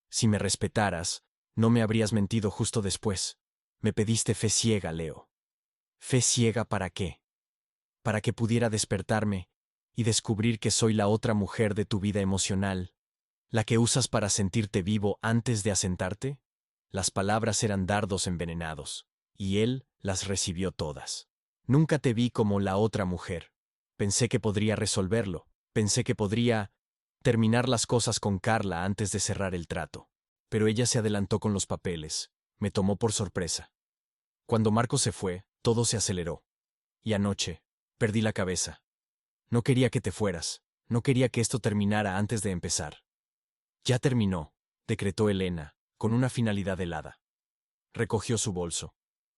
Si me respetaras, no me habrías mentido justo después. Me pediste fe ciega, Leo». «¿Fe ciega para qué?». «Para que pudiera despertarme y descubrir que soy la otra mujer de tu vida emocional, la que usas para sentirte vivo antes de asentarte». Las palabras eran dardos envenenados, y él las recibió todas. «Nunca te vi como la otra mujer. Pensé que podría resolverlo. Pensé que podría terminar las cosas con Carla antes de cerrar el trato. Pero ella se adelantó con los papeles. Me tomó por sorpresa. Cuando Marco se fue, todo se aceleró. Y anoche, perdí la cabeza. No quería que te fueras. No quería que esto terminara antes de empezar». «Ya terminó», decretó Elena, con una finalidad helada. Recogió su bolso.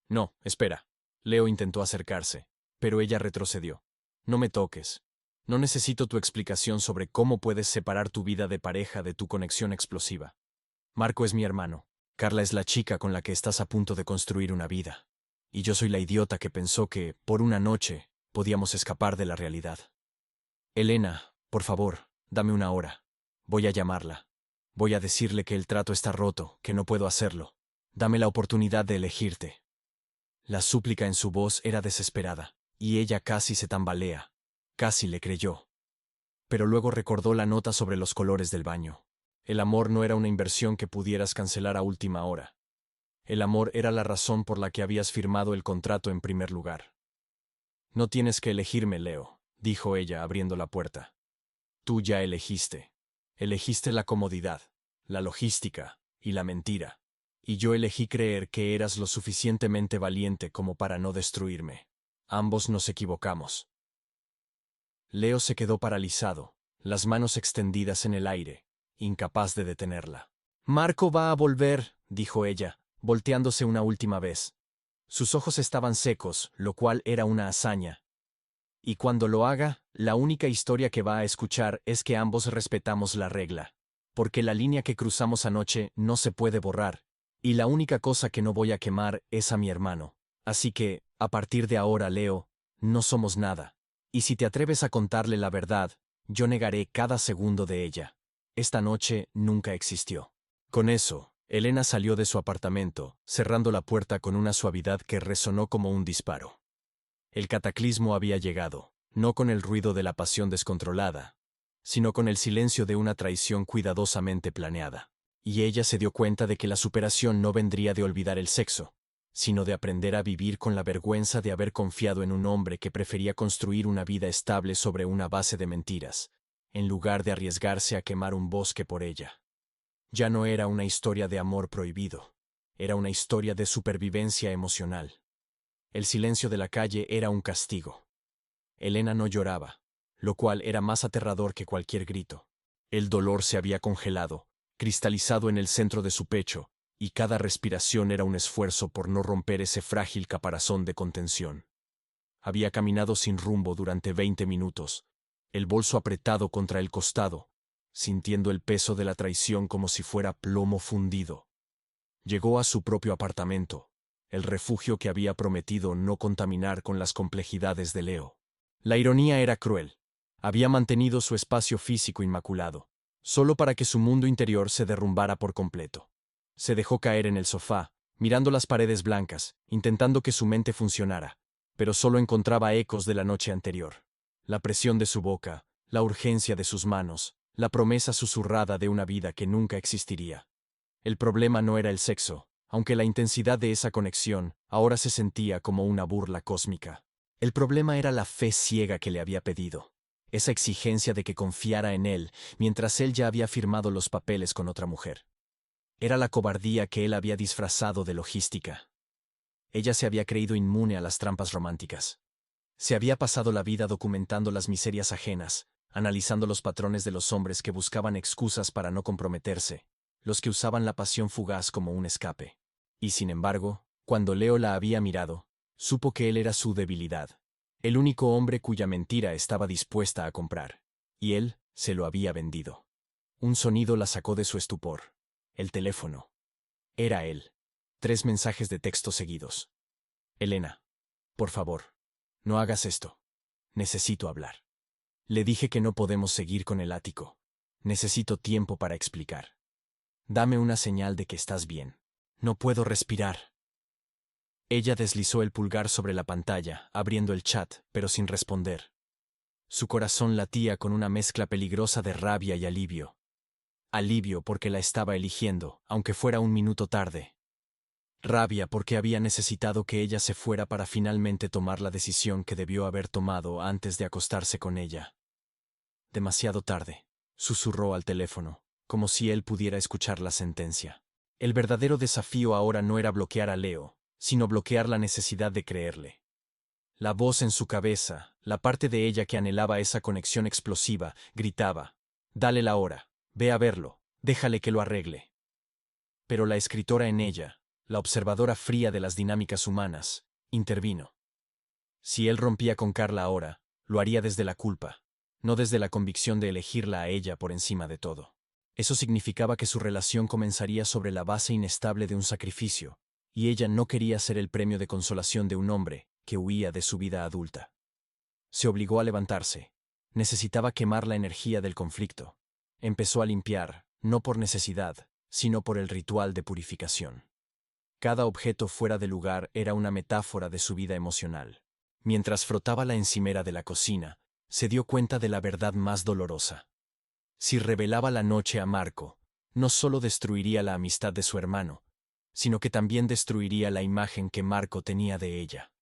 No, espera. Leo intentó acercarse, pero ella retrocedió. No me toques. No necesito tu explicación sobre cómo puedes separar tu vida de pareja de tu conexión explosiva. Marco es mi hermano. Carla es la chica con la que estás a punto de construir una vida. Y yo soy la idiota que pensó que, por una noche, podíamos escapar de la realidad. Elena, por favor, dame una hora. Voy a llamarla. Voy a decirle que el trato está roto, que no puedo hacerlo. Dame la oportunidad de elegirte. La súplica en su voz era desesperada, y ella casi se tambalea. Casi le creyó. Pero luego recordó la nota sobre los colores del baño. El amor no era una inversión que pudieras cancelar a última hora. El amor era la razón por la que habías firmado el contrato en primer lugar. No tienes que elegirme, Leo, dijo ella abriendo la puerta. Tú ya elegiste. Elegiste la comodidad, la logística y la mentira. Y yo elegí creer que eras lo suficientemente valiente como para no destruirme. Ambos nos equivocamos. Leo se quedó paralizado, las manos extendidas en el aire, incapaz de detenerla. Marco va a volver, dijo ella, volteándose una última vez. Sus ojos estaban secos, lo cual era una hazaña. Y cuando lo haga, la única historia que va a escuchar es que ambos respetamos la regla. Porque la línea que cruzamos anoche no se puede borrar. Y la única cosa que no voy a quemar es a mi hermano. Así que, a partir de ahora, Leo, no somos nada. Y si te atreves a contarle la verdad, yo negaré cada segundo de ella. Esta noche nunca existió. Con eso, Elena salió de su apartamento, cerrando la puerta con una suavidad que resonó como un disparo. El cataclismo había llegado, no con el ruido de la pasión descontrolada, sino con el silencio de una traición cuidadosamente planeada. Y ella se dio cuenta de que la superación no vendría de olvidar el sexo, sino de aprender a vivir con la vergüenza de haber confiado en un hombre que prefería construir una vida estable sobre una base de mentiras, en lugar de arriesgarse a quemar un bosque por ella. Ya no era una historia de amor prohibido, era una historia de supervivencia emocional. El silencio de la calle era un castigo. Elena no lloraba, lo cual era más aterrador que cualquier grito. El dolor se había congelado, cristalizado en el centro de su pecho, y cada respiración era un esfuerzo por no romper ese frágil caparazón de contención. Había caminado sin rumbo durante 20 minutos, el bolso apretado contra el costado, sintiendo el peso de la traición como si fuera plomo fundido. Llegó a su propio apartamento, el refugio que había prometido no contaminar con las complejidades de Leo. La ironía era cruel. Había mantenido su espacio físico inmaculado, solo para que su mundo interior se derrumbara por completo. Se dejó caer en el sofá, mirando las paredes blancas, intentando que su mente funcionara, pero solo encontraba ecos de la noche anterior. La presión de su boca, la urgencia de sus manos, la promesa susurrada de una vida que nunca existiría. El problema no era el sexo, aunque la intensidad de esa conexión ahora se sentía como una burla cósmica. El problema era la fe ciega que le había pedido, esa exigencia de que confiara en él mientras él ya había firmado los papeles con otra mujer. Era la cobardía que él había disfrazado de logística. Ella se había creído inmune a las trampas románticas. Se había pasado la vida documentando las miserias ajenas, analizando los patrones de los hombres que buscaban excusas para no comprometerse, los que usaban la pasión fugaz como un escape. Y sin embargo, cuando Leo la había mirado, supo que él era su debilidad, el único hombre cuya mentira estaba dispuesta a comprar. Y él se lo había vendido. Un sonido la sacó de su estupor. El teléfono. Era él. 3 mensajes de texto seguidos. Elena, por favor, no hagas esto. Necesito hablar. Le dije que no podemos seguir con el ático. Necesito tiempo para explicar. Dame una señal de que estás bien. No puedo respirar. Ella deslizó el pulgar sobre la pantalla, abriendo el chat, pero sin responder. Su corazón latía con una mezcla peligrosa de rabia y alivio. Alivio porque la estaba eligiendo, aunque fuera un minuto tarde. Rabia porque había necesitado que ella se fuera para finalmente tomar la decisión que debió haber tomado antes de acostarse con ella. Demasiado tarde, susurró al teléfono, como si él pudiera escuchar la sentencia. El verdadero desafío ahora no era bloquear a Leo, sino bloquear la necesidad de creerle. La voz en su cabeza, la parte de ella que anhelaba esa conexión explosiva, gritaba: «Dale la hora, ve a verlo, déjale que lo arregle». Pero la escritora en ella, la observadora fría de las dinámicas humanas, intervino. Si él rompía con Carla ahora, lo haría desde la culpa, no desde la convicción de elegirla a ella por encima de todo. Eso significaba que su relación comenzaría sobre la base inestable de un sacrificio, y ella no quería ser el premio de consolación de un hombre que huía de su vida adulta. Se obligó a levantarse. Necesitaba quemar la energía del conflicto. Empezó a limpiar, no por necesidad, sino por el ritual de purificación. Cada objeto fuera de lugar era una metáfora de su vida emocional. Mientras frotaba la encimera de la cocina, se dio cuenta de la verdad más dolorosa. Si revelaba la noche a Marco, no solo destruiría la amistad de su hermano, sino que también destruiría la imagen que Marco tenía de ella.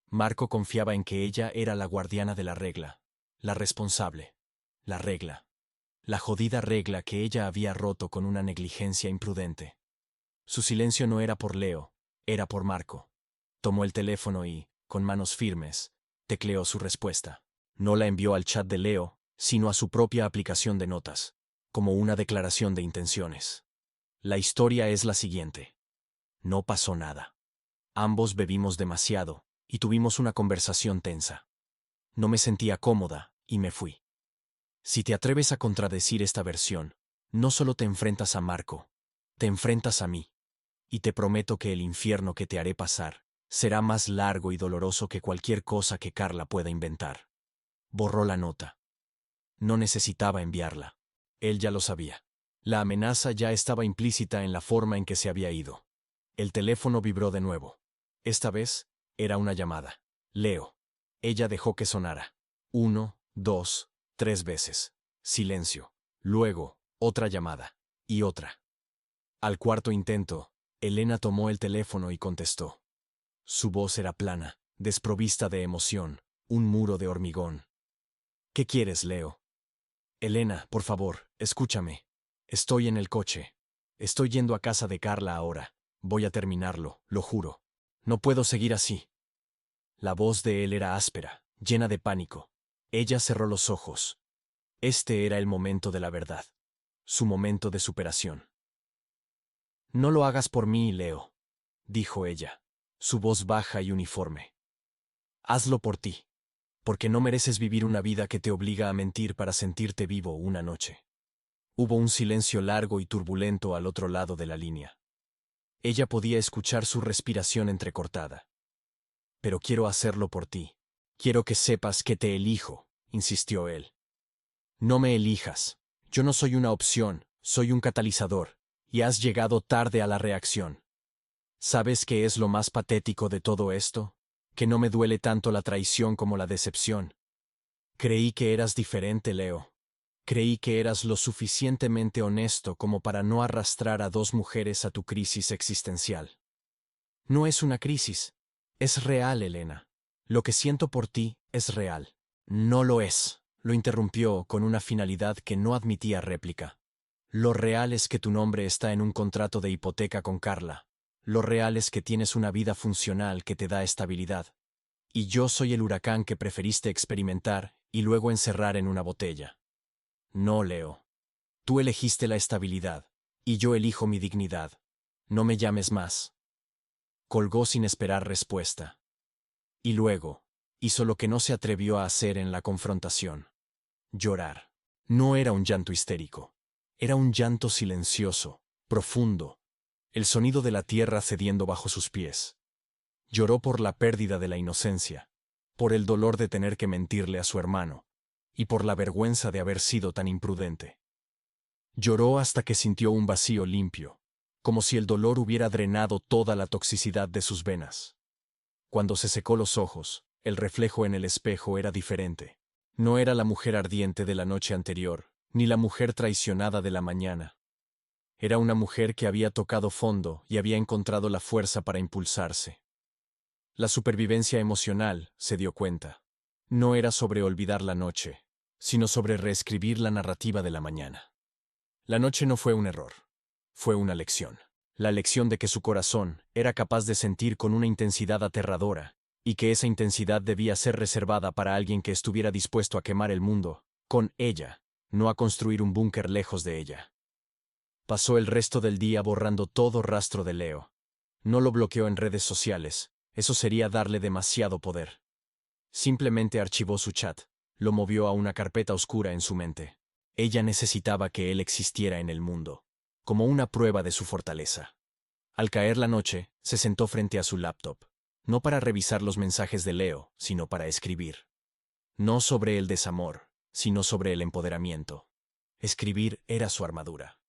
Marco confiaba en que ella era la guardiana de la regla, la responsable, la regla, la jodida regla que ella había roto con una negligencia imprudente. Su silencio no era por Leo, era por Marco. Tomó el teléfono y, con manos firmes, tecleó su respuesta. No la envió al chat de Leo, sino a su propia aplicación de notas, como una declaración de intenciones. La historia es la siguiente. No pasó nada. Ambos bebimos demasiado, y tuvimos una conversación tensa. No me sentía cómoda, y me fui. Si te atreves a contradecir esta versión, no solo te enfrentas a Marco, te enfrentas a mí. Y te prometo que el infierno que te haré pasar será más largo y doloroso que cualquier cosa que Carla pueda inventar. Borró la nota. No necesitaba enviarla. Él ya lo sabía. La amenaza ya estaba implícita en la forma en que se había ido. El teléfono vibró de nuevo. Esta vez, era una llamada. Leo. Ella dejó que sonara. 1, 2, 3 veces. Silencio. Luego, otra llamada. Y otra. Al cuarto intento, Elena tomó el teléfono y contestó. Su voz era plana, desprovista de emoción, un muro de hormigón. ¿Qué quieres, Leo? Elena, por favor, escúchame. Estoy en el coche. Estoy yendo a casa de Carla ahora. Voy a terminarlo, lo juro. No puedo seguir así. La voz de él era áspera, llena de pánico. Ella cerró los ojos. Este era el momento de la verdad. Su momento de superación. No lo hagas por mí, Leo, dijo ella, su voz baja y uniforme. Hazlo por ti, porque no mereces vivir una vida que te obliga a mentir para sentirte vivo una noche. Hubo un silencio largo y turbulento al otro lado de la línea. Ella podía escuchar su respiración entrecortada. Pero quiero hacerlo por ti. Quiero que sepas que te elijo, insistió él. No me elijas. Yo no soy una opción, soy un catalizador, y has llegado tarde a la reacción. ¿Sabes qué es lo más patético de todo esto? Que no me duele tanto la traición como la decepción. Creí que eras diferente, Leo. Creí que eras lo suficientemente honesto como para no arrastrar a dos mujeres a tu crisis existencial. No es una crisis. Es real, Elena. Lo que siento por ti es real. No lo es, lo interrumpió con una finalidad que no admitía réplica. Lo real es que tu nombre está en un contrato de hipoteca con Carla. Lo real es que tienes una vida funcional que te da estabilidad. Y yo soy el huracán que preferiste experimentar y luego encerrar en una botella. No, Leo. Tú elegiste la estabilidad, y yo elijo mi dignidad. No me llames más. Colgó sin esperar respuesta. Y luego, hizo lo que no se atrevió a hacer en la confrontación. Llorar. No era un llanto histérico. Era un llanto silencioso, profundo. El sonido de la tierra cediendo bajo sus pies. Lloró por la pérdida de la inocencia, por el dolor de tener que mentirle a su hermano, y por la vergüenza de haber sido tan imprudente. Lloró hasta que sintió un vacío limpio, como si el dolor hubiera drenado toda la toxicidad de sus venas. Cuando se secó los ojos, el reflejo en el espejo era diferente. No era la mujer ardiente de la noche anterior, ni la mujer traicionada de la mañana. Era una mujer que había tocado fondo y había encontrado la fuerza para impulsarse. La supervivencia emocional, se dio cuenta, no era sobre olvidar la noche, sino sobre reescribir la narrativa de la mañana. La noche no fue un error, fue una lección. La lección de que su corazón era capaz de sentir con una intensidad aterradora, y que esa intensidad debía ser reservada para alguien que estuviera dispuesto a quemar el mundo, con ella, no a construir un búnker lejos de ella. Pasó el resto del día borrando todo rastro de Leo, No lo bloqueó en redes sociales, eso sería darle demasiado poder. Simplemente archivó su chat, lo movió a una carpeta oscura en su mente. Ella necesitaba que él existiera en el mundo, como una prueba de su fortaleza. Al caer la noche, se sentó frente a su laptop, no para revisar los mensajes de Leo, sino para escribir. No sobre el desamor, sino sobre el empoderamiento. Escribir era su armadura.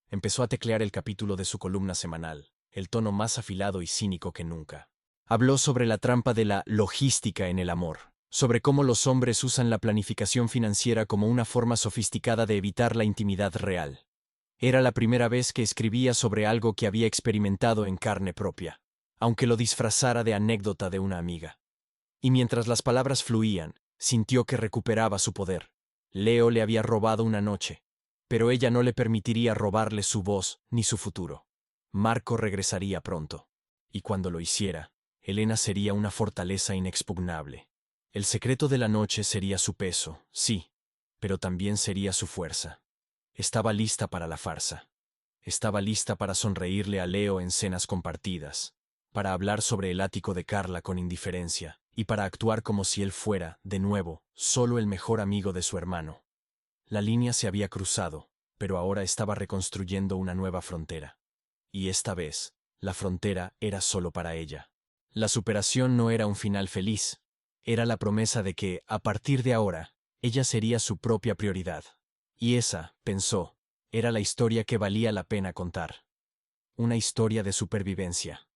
Empezó a teclear el capítulo de su columna semanal, el tono más afilado y cínico que nunca. Habló sobre la trampa de la logística en el amor, sobre cómo los hombres usan la planificación financiera como una forma sofisticada de evitar la intimidad real. Era la primera vez que escribía sobre algo que había experimentado en carne propia, aunque lo disfrazara de anécdota de una amiga. Y mientras las palabras fluían, sintió que recuperaba su poder. Leo le había robado una noche, pero ella no le permitiría robarle su voz ni su futuro. Marco regresaría pronto, y cuando lo hiciera, Elena sería una fortaleza inexpugnable. El secreto de la noche sería su peso, sí, pero también sería su fuerza. Estaba lista para la farsa. Estaba lista para sonreírle a Leo en cenas compartidas, para hablar sobre el ático de Carla con indiferencia, y para actuar como si él fuera, de nuevo, solo el mejor amigo de su hermano. La línea se había cruzado, pero ahora estaba reconstruyendo una nueva frontera. Y esta vez, la frontera era solo para ella. La superación no era un final feliz, era la promesa de que, a partir de ahora, ella sería su propia prioridad. Y esa, pensó, era la historia que valía la pena contar. Una historia de supervivencia.